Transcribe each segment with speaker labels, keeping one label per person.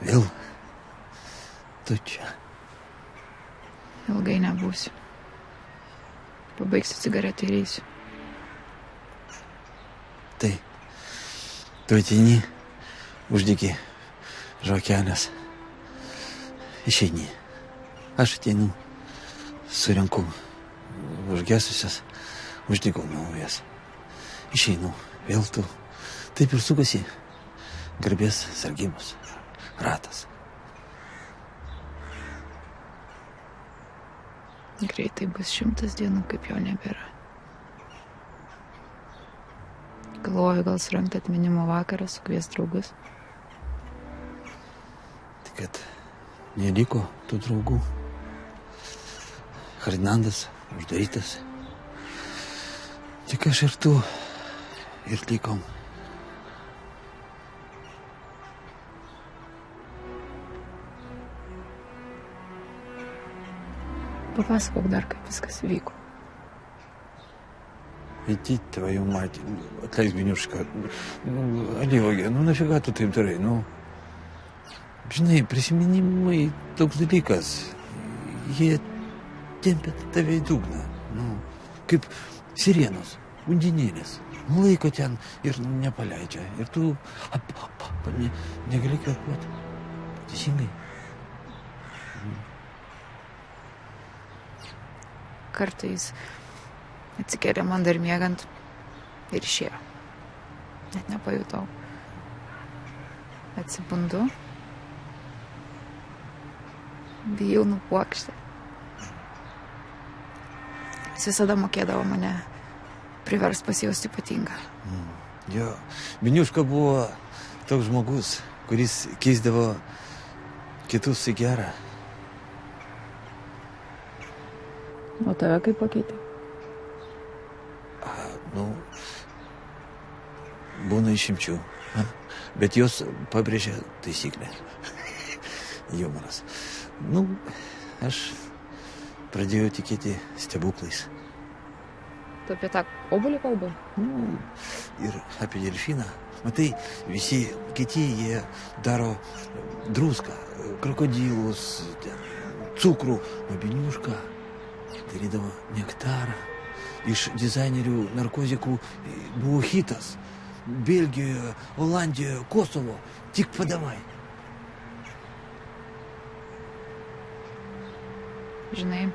Speaker 1: Vėl tu čia.
Speaker 2: Ilgai nebūsiu. Pabaigsiu cigaretę ir eisiu.
Speaker 1: Tai, tu ateini, uždegi žvakelės, išeini. Aš ateinu, surenku užgesusias, uždegau naujas. Išeinu, vėl tu. Taip ir sukasi garbės sargybos ratas.
Speaker 2: Greitai bus 100 dienų, kaip jo nebėra. Galvoju, gal surengti atminimo vakarą, sukvies draugus.
Speaker 1: Tik kad neliko tų draugų. Ferdinandas uždarytas. Tik aš ir tu ir likom.
Speaker 2: Papasakok dar, kaip viskas vyko.
Speaker 1: Иди, твою мать, atleisk, Beniuška, alyvuogė, nafiga tu taip darai, Žinai, prisiminimai toks dalykas, jie tempia tave į dugną, kaip sirenos, undinėlės, laiko ten ir nepaleidžia, ir tu negali kvėpuoti, teisingai.
Speaker 2: Kartais atsikėlė man dar miegant ir išėjo. Net nepajutau. Atsibundu. Bijau nupuokštę. Jis visada mokėdavo mane privers pasijausti ypatingą.
Speaker 1: Jo, Biniuška buvo toks žmogus, kuris keisdavo kitus į gerą.
Speaker 2: O tave kaip pakeitė?
Speaker 1: Nu, būna išimčių, bet jos pabrėžia taisyklę. Jumoras. Nu, aš pradėjau tikėti stebuklais.
Speaker 2: Tu apie tą obuolį kalbai?
Speaker 1: Nu, ir apie delfiną. Matai, visi kiti jie daro druską, krokodilus, cukrų, o Biniuška darydavo nektarą. Iš dizainerių narkozikų buvo hitas. Belgijoje, Olandijoje, Kosovo. Tik padavai.
Speaker 2: Žinai,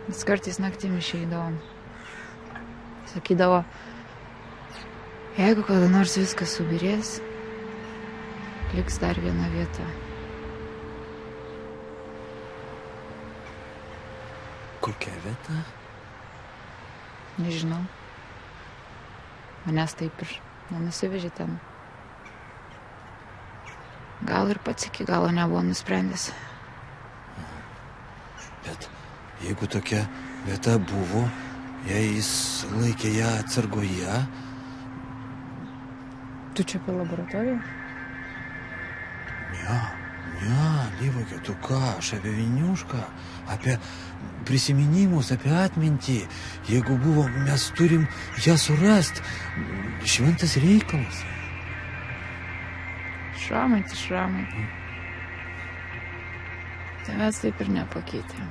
Speaker 2: mes kartais naktim išeidavom. Sakydavo, jeigu kada nors viskas subirės, liks dar viena vieta.
Speaker 1: Kokia vieta?
Speaker 2: Nežinau. Manęs taip ir nenusivežė ten. Gal ir pats iki galo nebuvo nusprendęs.
Speaker 1: Bet jeigu tokia vieta buvo, jei jis laikė ją atsargoje...
Speaker 2: Tu čia apie laboratoriją?
Speaker 1: Ne, Lyvokė, tu ką, aš apie Biniušką, apie prisiminimus, apie atmintį. Jeigu buvo, mes turim ją surast. Šventas reikalas.
Speaker 2: Šramai. Tavęs taip ir nepakeitė.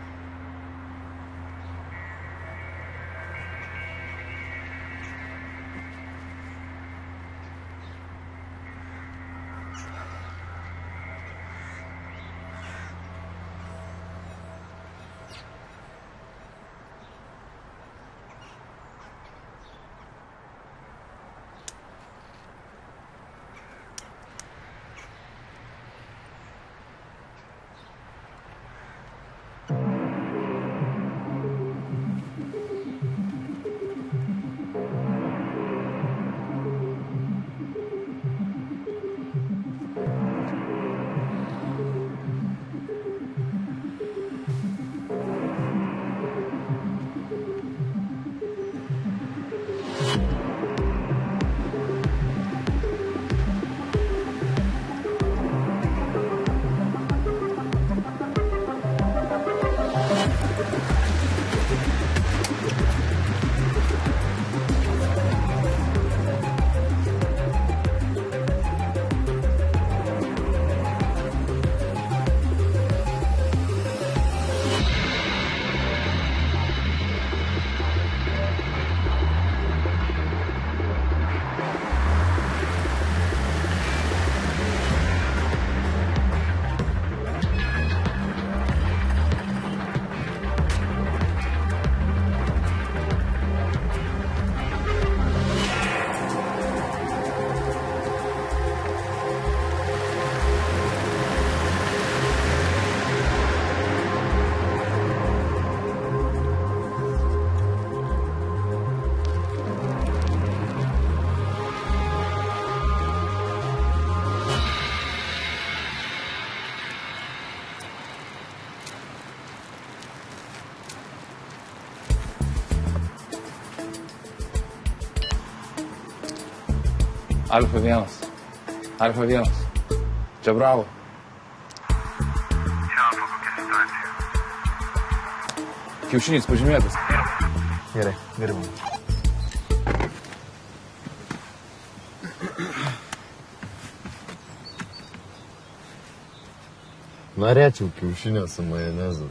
Speaker 3: Alfa 1. Alfa 1. Čia Bravo.
Speaker 4: Alfa, kokia situacija?
Speaker 3: Kiaušinys pažymėtas.
Speaker 5: Gerai, dirbam. Norėčiau kiaušinio su majonezu.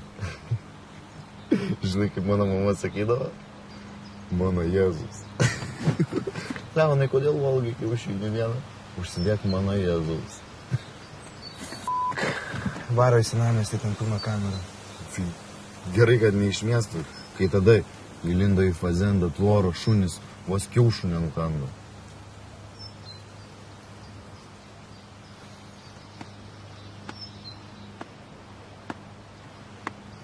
Speaker 5: Žinai, kaip mano mama sakydavo? Mano Jėzus. Leonai, kodėl valgai kiaušinį vieną? Užsidėk mano Jėzus.
Speaker 6: Varo į senamiestį, ten pilna kamera.
Speaker 5: Gerai, kad ne iš miestų, kai tada įlindo į fazendą tvoro šunis, vos kiaušų nenukando.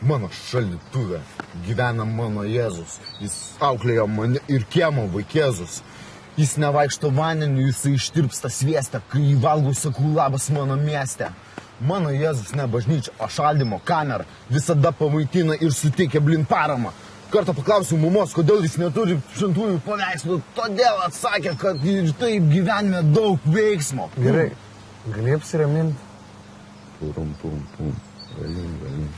Speaker 5: Mano šaldytuve gyvena mano Jėzus. Jis auklėjo mane ir kiemo vaikėzus. Jis nevaikšto vandeniu, jis ištirpsta sviestę, kai jį valgau, sakau labas mano mieste. Mano Jėzus ne bažnyčia, o šaldymo kamera. Visada pamaitina ir suteikia blin paramą. Kartą paklausiau mamos, kodėl jis neturi šventųjų paveikslų. Todėl atsakė, kad ir taip gyvenime daug veiksmo.
Speaker 6: Gerai, gali apsiraminti?
Speaker 5: Pum. Galim.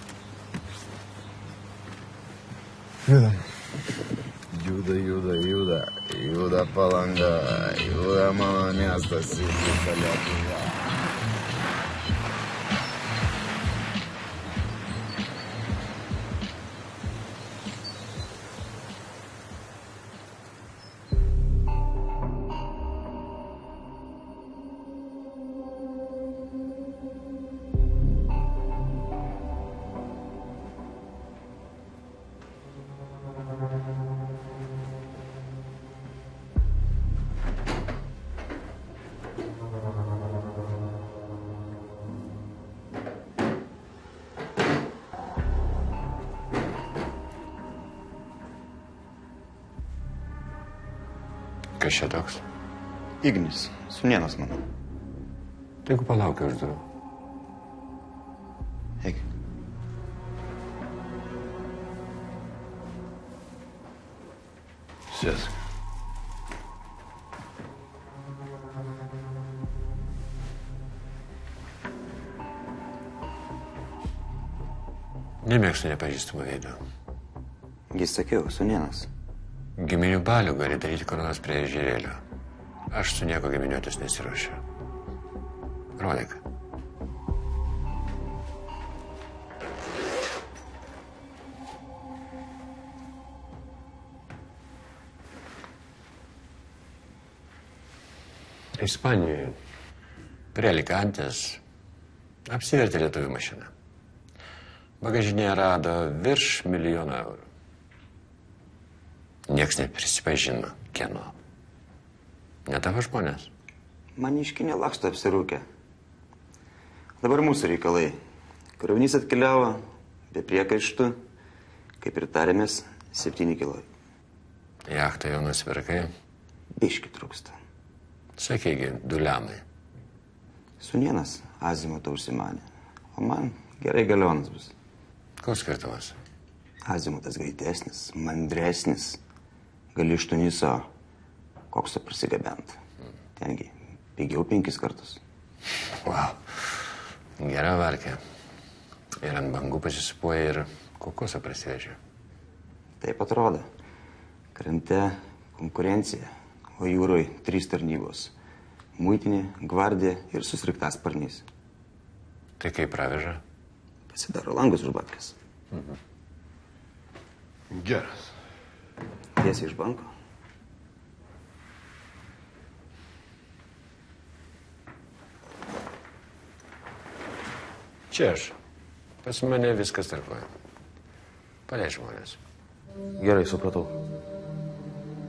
Speaker 5: Juda Palanga, juda mano miestas ir visa Lietuva.
Speaker 4: Kas čia toks?
Speaker 7: Ignis, sūnėnas mano.
Speaker 4: Tegu palaukia už durų.
Speaker 7: Eik.
Speaker 4: Sėsk. Nemėgstu nepažįstamų veidų.
Speaker 7: Jis sakiau, sūnėnas.
Speaker 4: Giminių balių gali daryti kur nors prie ežerėlio. Aš su nieko giminiuotis nesiruošiu. Rodyk. Ispanijoje prie Alicantės apsivertė lietuvių mašina. Bagažinėje rado virš $1 milijono. Niekas neprisipažino, kieno. Ne tavo žmonės.
Speaker 7: Maniškinė laksto apsirūkę. Dabar mūsų reikalai. Krovinys atkeliavo, be priekaištų, kaip ir tarėmės, 7 kilai.
Speaker 4: Jachtą jau nusipirkai?
Speaker 7: Biški trūksta.
Speaker 4: Sakygi, 2 lemai.
Speaker 7: Sūnėnas Azimoto užsimanė, o man gerai galionas bus.
Speaker 4: Koks skirtumas?
Speaker 7: Azimotas greitesnis, mandresnis. Gali iš Tuniso kokso prisigabent. Tengi pigiau 5 kartus.
Speaker 4: Wow. Gera varkė. Ir ant bangų pasisupuoja ir kokosą prisivežia.
Speaker 7: Taip atrodo. Krante konkurencija, o jūroj 3 tarnybos. Muitinė, gvardija ir susraigtasparnis.
Speaker 4: Tai kaip praveža?
Speaker 7: Pasidaro langus už babkes.
Speaker 4: Geras.
Speaker 7: Tiesiai iš banko.
Speaker 4: Čia aš. Pas mane viskas tarpuoja. Paleid žmonės.
Speaker 8: Gerai, supratau.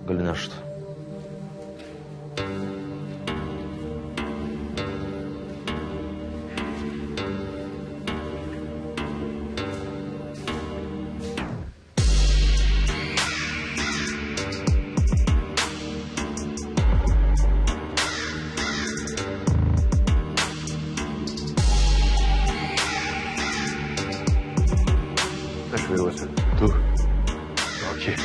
Speaker 8: Gali nešt.
Speaker 4: Aš vairuosiu. Tu? Okay.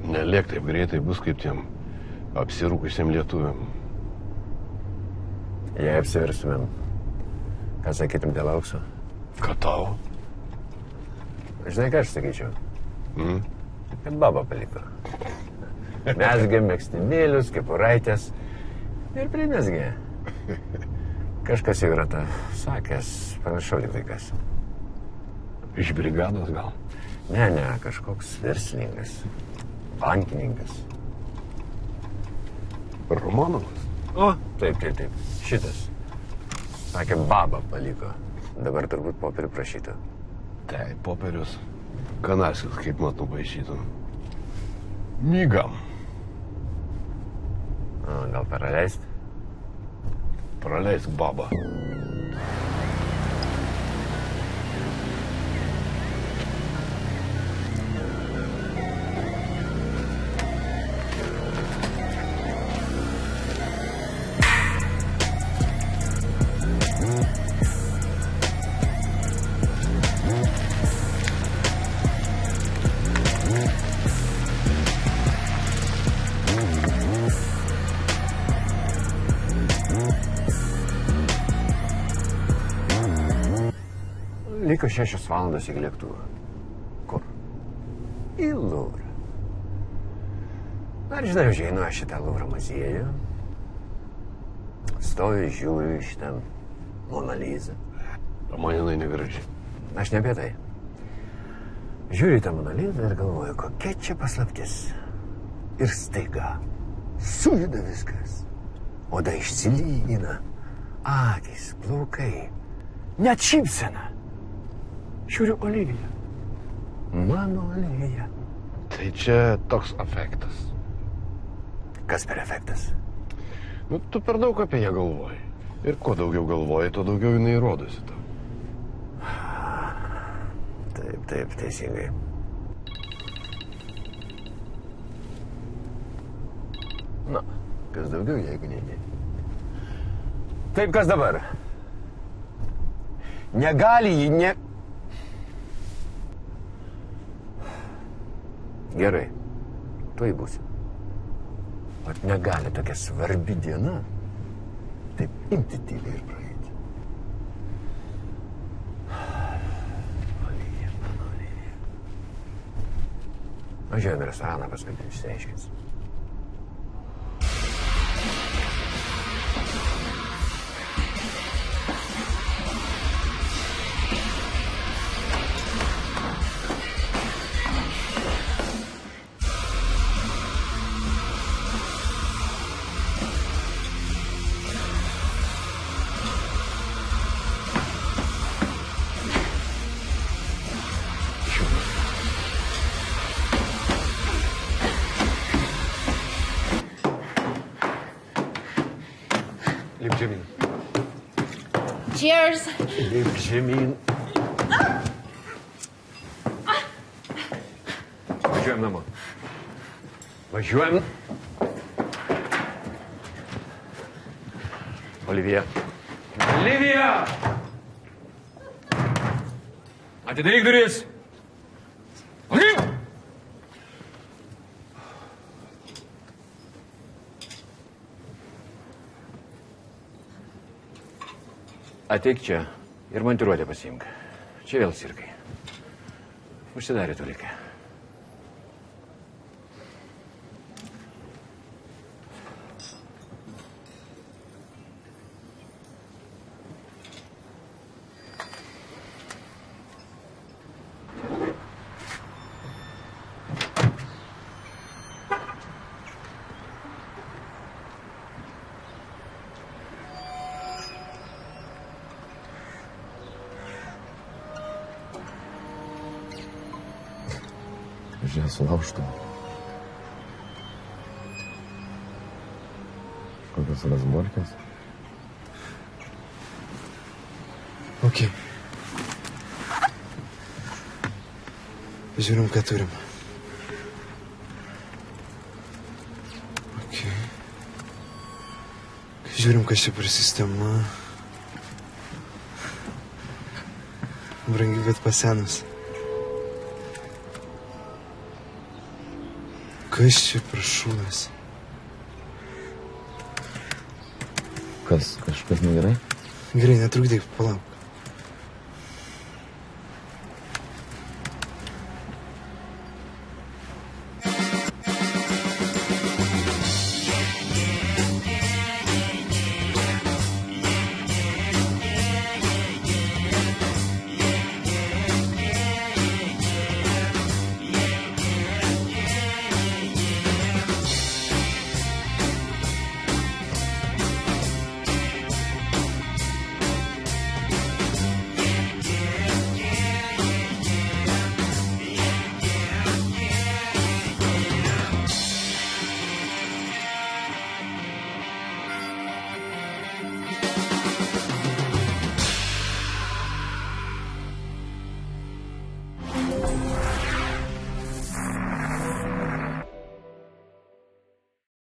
Speaker 9: Nelėk taip greitai, bus kaip tiem apsirūkusiem lietuviam.
Speaker 4: Jei apsiverstumėm, ką sakytum dėl aukso?
Speaker 9: Ką tau?
Speaker 4: Žinai, ką aš sakyčiau? Kad baba paliko. Mesgė megztinėlius, kepuraitės ir primesgė. Kažkas jau yra tą sakęs, panašau tik vaikas.
Speaker 9: Iš brigados gal?
Speaker 4: Ne, kažkoks verslingas. Bankininkas.
Speaker 9: Romanovas?
Speaker 4: O, taip. Šitas. Sakė, babą paliko. Dabar turbūt popierių prašytų.
Speaker 9: Tai, popierius. Kanarskis kaip mat nupaišytų. Mygam.
Speaker 4: O, gal praleist?
Speaker 9: Praleisk babą.
Speaker 4: Liko 6 valandas iki lėktuvo. Kur? Į Luvrą. Ar žinai, užeinu aš šitą Luvrą muziejų. Stoju, žiūriu iš ten Mona Lisa.
Speaker 9: O man jinai negraži.
Speaker 4: Aš ne apie tai. Žiūriu į tą Mona Lisą ir galvoju, kokia čia paslaptis. Ir staiga sujuda viskas. Oda išsilygina. Akys, plaukai. Net šypsena. Žiūriu Oliviją. Mano Olivija.
Speaker 9: Tai čia toks efektas.
Speaker 4: Kas per efektas?
Speaker 9: Nu, tu per daug apie ją galvoji. Ir kuo daugiau galvoji, tuo daugiau jinai rodosi tau.
Speaker 4: Taip, teisingai. Na, kas daugiau, jeigu ne. Taip, kas dabar? Negali jį, Gerai, tuoj būsiu. Vat negali tokia svarbi diena taip imti tyliai ir praeiti. Olivija, mano Olivija. Važiuojame į restoraną, paskui išsiaiškins.
Speaker 9: Lip žemyn.
Speaker 2: Cheers!
Speaker 4: Lip žemyn. Važiuojam namo. Važiuojam. Olivija. Olivija! Atidaryk duris. Olivija! Ateik čia ir montiruotę pasiimk. Čia vėl sirkai. Užsidarė tulikę.
Speaker 5: Žiūrėjau, sulaužtų. Kokios razborkės.
Speaker 6: Ok. Žiūrim, ką turim. Ok. Žiūrim, kas čia per sistema. Brangi, bet pasenus. Kas čia prašūnas?
Speaker 5: Kažkas negerai?
Speaker 6: Gerai, netrukdyk, palauk.